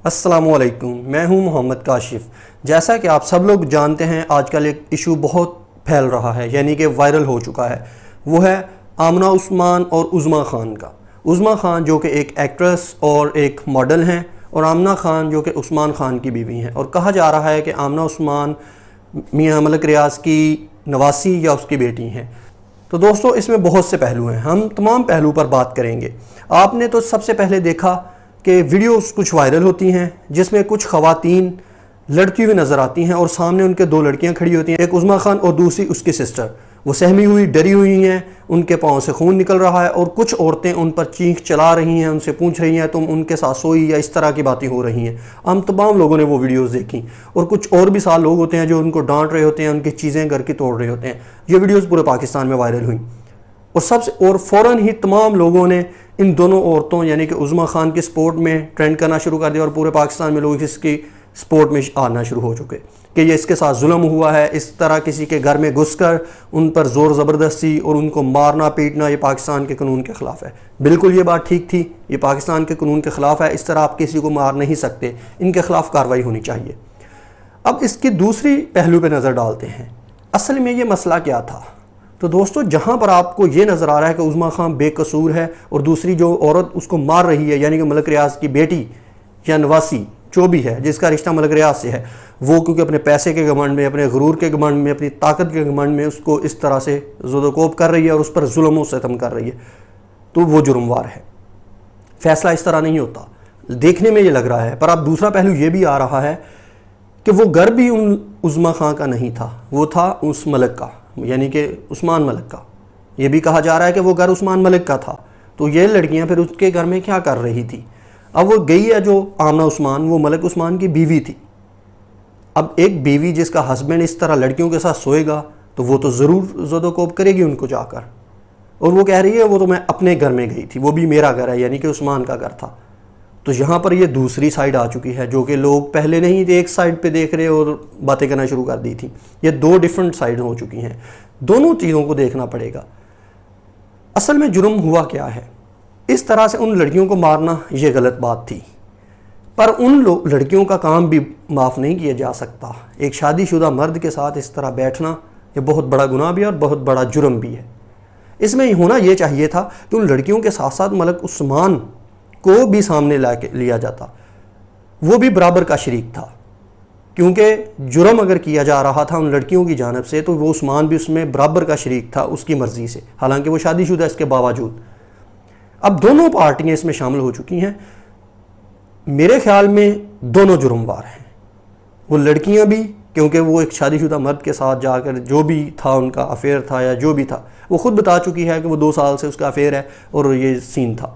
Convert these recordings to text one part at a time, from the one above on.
السلام علیکم، میں ہوں محمد کاشف۔ جیسا کہ آپ سب لوگ جانتے ہیں، آج کل ایک ایشو بہت پھیل رہا ہے، یعنی کہ وائرل ہو چکا ہے۔ وہ ہے آمنہ عثمان اور عظمیٰ خان کا۔ عظمیٰ خان جو کہ ایک ایکٹریس اور ایک ماڈل ہیں، اور آمنہ خان جو کہ عثمان خان کی بیوی ہیں، اور کہا جا رہا ہے کہ آمنہ عثمان میاں ملک ریاض کی نواسی یا اس کی بیٹی ہیں۔ تو دوستو، اس میں بہت سے پہلو ہیں، ہم تمام پہلو پر بات کریں گے۔ آپ نے تو سب سے پہلے دیکھا کہ ویڈیوز کچھ وائرل ہوتی ہیں جس میں کچھ خواتین لڑتی ہوئی نظر آتی ہیں اور سامنے ان کے دو لڑکیاں کھڑی ہوتی ہیں، ایک عظمیٰ خان اور دوسری اس کی سسٹر۔ وہ سہمی ہوئی، ڈری ہوئی ہیں، ان کے پاؤں سے خون نکل رہا ہے، اور کچھ عورتیں ان پر چینخ چلا رہی ہیں، ان سے پوچھ رہی ہیں تم ان کے ساتھ سوئی، یا اس طرح کی باتیں ہو رہی ہیں۔ ہم تمام لوگوں نے وہ ویڈیوز دیکھی، اور کچھ اور بھی سال لوگ ہوتے ہیں جو ان کو ڈانٹ رہے ہوتے ہیں، ان کی چیزیں گھر کی توڑ رہے ہوتے ہیں۔ یہ ویڈیوز پورے پاکستان میں وائرل ہوئیں، اور فوراً ہی تمام لوگوں نے ان دونوں عورتوں یعنی کہ عظمیٰ خان کی سپورٹ میں ٹرینڈ کرنا شروع کر دیا، اور پورے پاکستان میں لوگ اس کی سپورٹ میں آنا شروع ہو چکے کہ یہ اس کے ساتھ ظلم ہوا ہے۔ اس طرح کسی کے گھر میں گھس کر ان پر زور زبردستی اور ان کو مارنا پیٹنا یہ پاکستان کے قانون کے خلاف ہے۔ بالکل یہ بات ٹھیک تھی، یہ پاکستان کے قانون کے خلاف ہے، اس طرح آپ کسی کو مار نہیں سکتے، ان کے خلاف کارروائی ہونی چاہیے۔ اب اس کی دوسری پہلو پہ نظر ڈالتے ہیں، اصل میں یہ مسئلہ کیا تھا۔ تو دوستو، جہاں پر آپ کو یہ نظر آ رہا ہے کہ عظمیٰ خان بے قصور ہے، اور دوسری جو عورت اس کو مار رہی ہے یعنی کہ ملک ریاض کی بیٹی یا نواسی جو بھی ہے جس کا رشتہ ملک ریاض سے ہے، وہ کیونکہ اپنے پیسے کے گھمنڈ میں، اپنے غرور کے گھمنڈ میں، اپنی طاقت کے گھمنڈ میں اس کو اس طرح سے زد و کوب کر رہی ہے اور اس پر ظلم و ستم کر رہی ہے، تو وہ جرموار ہے۔ فیصلہ اس طرح نہیں ہوتا، دیکھنے میں یہ لگ رہا ہے، پر اب دوسرا پہلو یہ بھی آ رہا ہے کہ وہ گھر بھی ان عظمیٰ خان کا نہیں تھا، وہ تھا اس ملک کا، یعنی کہ عثمان ملک کا۔ یہ بھی کہا جا رہا ہے کہ وہ گھر عثمان ملک کا تھا، تو یہ لڑکیاں پھر اس کے گھر میں کیا کر رہی تھی؟ اب وہ گئی ہے جو آمنہ عثمان، وہ ملک عثمان کی بیوی تھی۔ اب ایک بیوی جس کا ہسبینڈ اس طرح لڑکیوں کے ساتھ سوئے گا تو وہ تو ضرور زد و کوب کرے گی ان کو جا کر، اور وہ کہہ رہی ہے وہ تو میں اپنے گھر میں گئی تھی، وہ بھی میرا گھر ہے، یعنی کہ عثمان کا گھر تھا۔ تو یہاں پر یہ دوسری سائیڈ آ چکی ہے جو کہ لوگ پہلے نہیں تھے ایک سائیڈ پہ دیکھ رہے اور باتیں کرنا شروع کر دی تھی، یہ دو ڈیفرنٹ سائیڈ ہو چکی ہیں۔ دونوں چیزوں کو دیکھنا پڑے گا۔ اصل میں جرم ہوا کیا ہے؟ اس طرح سے ان لڑکیوں کو مارنا یہ غلط بات تھی، پر ان لڑکیوں کا کام بھی معاف نہیں کیا جا سکتا۔ ایک شادی شدہ مرد کے ساتھ اس طرح بیٹھنا یہ بہت بڑا گناہ بھی ہے اور بہت بڑا جرم بھی ہے۔ اس میں ہونا یہ چاہیے تھا کہ ان لڑکیوں کے ساتھ ساتھ ملک عثمان کو بھی سامنے لیا جاتا، وہ بھی برابر کا شریک تھا، کیونکہ جرم اگر کیا جا رہا تھا ان لڑکیوں کی جانب سے تو وہ عثمان بھی اس میں برابر کا شریک تھا اس کی مرضی سے، حالانکہ وہ شادی شدہ اس کے باوجود۔ اب دونوں پارٹیاں اس میں شامل ہو چکی ہیں، میرے خیال میں دونوں جرموار ہیں۔ وہ لڑکیاں بھی، کیونکہ وہ ایک شادی شدہ مرد کے ساتھ جا کر جو بھی تھا ان کا افیئر تھا یا جو بھی تھا، وہ خود بتا چکی ہے کہ وہ 2 سال سے اس کا افیئر ہے اور یہ سین تھا،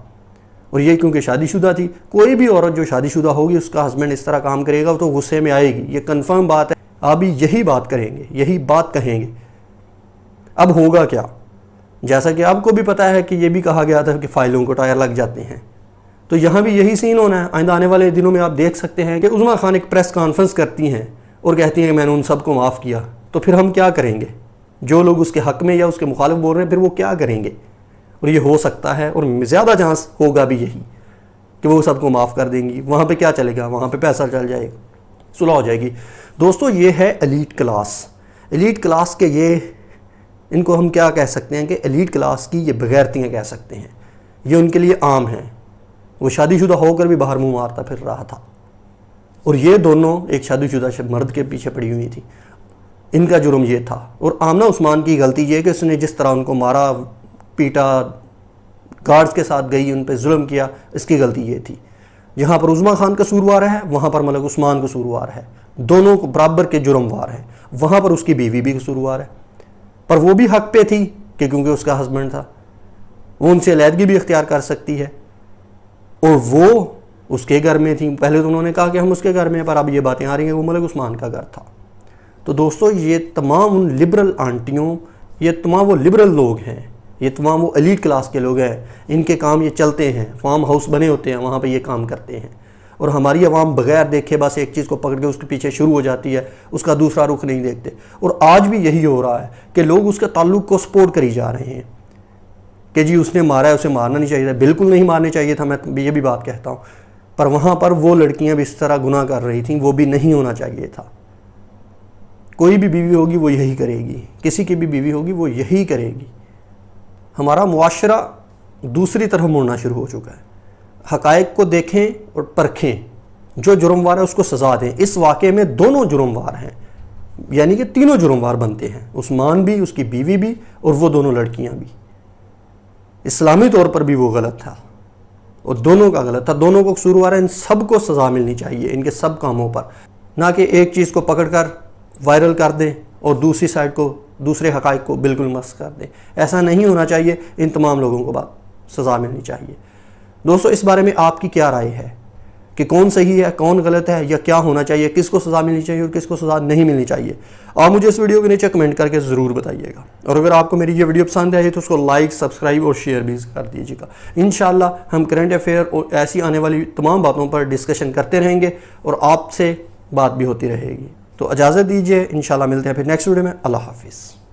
اور یہ کیونکہ شادی شدہ تھی۔ کوئی بھی عورت جو شادی شدہ ہوگی اس کا ہسبینڈ اس طرح کام کرے گا تو غصے میں آئے گی، یہ کنفرم بات ہے۔ آپ بھی یہی بات کریں گے، یہی بات کہیں گے۔ اب ہوگا کیا؟ جیسا کہ آپ کو بھی پتا ہے کہ یہ بھی کہا گیا تھا کہ فائلوں کو ٹائر لگ جاتے ہیں، تو یہاں بھی یہی سین ہونا ہے۔ آئندہ آنے والے دنوں میں آپ دیکھ سکتے ہیں کہ عظمیٰ خان ایک پریس کانفرنس کرتی ہیں اور کہتی ہیں کہ میں نے ان سب کو معاف کیا، تو پھر ہم کیا کریں گے؟ جو لوگ اس کے حق میں یا اس کے مخالف بول رہے ہیں پھر وہ کیا کریں گے؟ اور یہ ہو سکتا ہے، اور زیادہ چانس ہوگا بھی یہی کہ وہ سب کو معاف کر دیں گی۔ وہاں پہ کیا چلے گا؟ وہاں پہ پیسہ چل جائے گا، صلح ہو جائے گی۔ دوستو، یہ ہے ایلیٹ کلاس۔ ایلیٹ کلاس کے یہ، ان کو ہم کیا کہہ سکتے ہیں کہ ایلیٹ کلاس کی یہ بغیرتیاں کہہ سکتے ہیں، یہ ان کے لیے عام ہیں۔ وہ شادی شدہ ہو کر بھی باہر منہ مارتا پھر رہا تھا، اور یہ دونوں ایک شادی شدہ مرد کے پیچھے پڑی ہوئی تھی۔ ان کا جرم یہ تھا، اور آمنہ عثمان کی غلطی یہ کہ اس نے جس طرح ان کو مارا پیٹا، گارڈز کے ساتھ گئی، ان پہ ظلم کیا، اس کی غلطی یہ تھی۔ جہاں پر عظمیٰ خان قصوروار ہے وہاں پر ملک عثمان قصوروار ہے، دونوں کو برابر کے جرموار ہیں۔ وہاں پر اس کی بیوی بھی قصوروار ہے، پر وہ بھی حق پہ تھی کہ کیونکہ اس کا ہسبینڈ تھا، وہ ان سے علیحدگی بھی اختیار کر سکتی ہے، اور وہ اس کے گھر میں تھی۔ پہلے تو انہوں نے کہا کہ ہم اس کے گھر میں ہیں، پر اب یہ باتیں آ رہی ہیں وہ ملک عثمان کا گھر تھا۔ تو دوستو، یہ تمام ان لبرل آنٹیوں، یہ تمام وہ لبرل لوگ ہیں، یہ تمام وہ ایلیٹ کلاس کے لوگ ہیں، ان کے کام یہ چلتے ہیں، فارم ہاؤس بنے ہوتے ہیں، وہاں پہ یہ کام کرتے ہیں، اور ہماری عوام بغیر دیکھے بس ایک چیز کو پکڑ کے اس کے پیچھے شروع ہو جاتی ہے، اس کا دوسرا رخ نہیں دیکھتے۔ اور آج بھی یہی ہو رہا ہے کہ لوگ اس کے تعلق کو سپورٹ کری جا رہے ہیں کہ جی اس نے مارا ہے، اسے مارنا نہیں چاہیے تھا، بالکل نہیں مارنے چاہیے تھا، میں یہ بھی بات کہتا ہوں۔ پر وہاں پر وہ لڑکیاں بھی اس طرح گناہ کر رہی تھیں، وہ بھی نہیں ہونا چاہیے تھا۔ کوئی بھی بیوی ہوگی وہ یہی کرے گی، کسی کی بھی بیوی ہوگی وہ یہی کرے گی۔ ہمارا معاشرہ دوسری طرف مڑنا شروع ہو چکا ہے۔ حقائق کو دیکھیں اور پرکھیں، جو جرموار ہے اس کو سزا دیں۔ اس واقعے میں دونوں جرموار ہیں، یعنی کہ تینوں جرموار بنتے ہیں، عثمان بھی، اس کی بیوی بھی، اور وہ دونوں لڑکیاں بھی۔ اسلامی طور پر بھی وہ غلط تھا اور دونوں کا غلط تھا، دونوں کو قصوروار ہے۔ ان سب کو سزا ملنی چاہیے ان کے سب کاموں پر، نہ کہ ایک چیز کو پکڑ کر وائرل کر دیں اور دوسری سائڈ کو، دوسرے حقائق کو بالکل مسخ کر دیں۔ ایسا نہیں ہونا چاہیے، ان تمام لوگوں کو سزا ملنی چاہیے۔ دوستو، اس بارے میں آپ کی کیا رائے ہے کہ کون صحیح ہے، کون غلط ہے، یا کیا ہونا چاہیے، کس کو سزا ملنی چاہیے اور کس کو سزا نہیں ملنی چاہیے؟ آپ مجھے اس ویڈیو کے نیچے کمنٹ کر کے ضرور بتائیے گا، اور اگر آپ کو میری یہ ویڈیو پسند آئی تو اس کو لائک، سبسکرائب اور شیئر بھی کر دیجیے گا۔ انشاءاللہ ہم کرنٹ افیئر اور ایسی آنے والی تمام باتوں پر ڈسکشن کرتے رہیں گے اور آپ سے بات بھی ہوتی رہے گی۔ تو اجازت دیجیے، انشاءاللہ ملتے ہیں پھر نیکسٹ ویڈیو میں۔ اللہ حافظ۔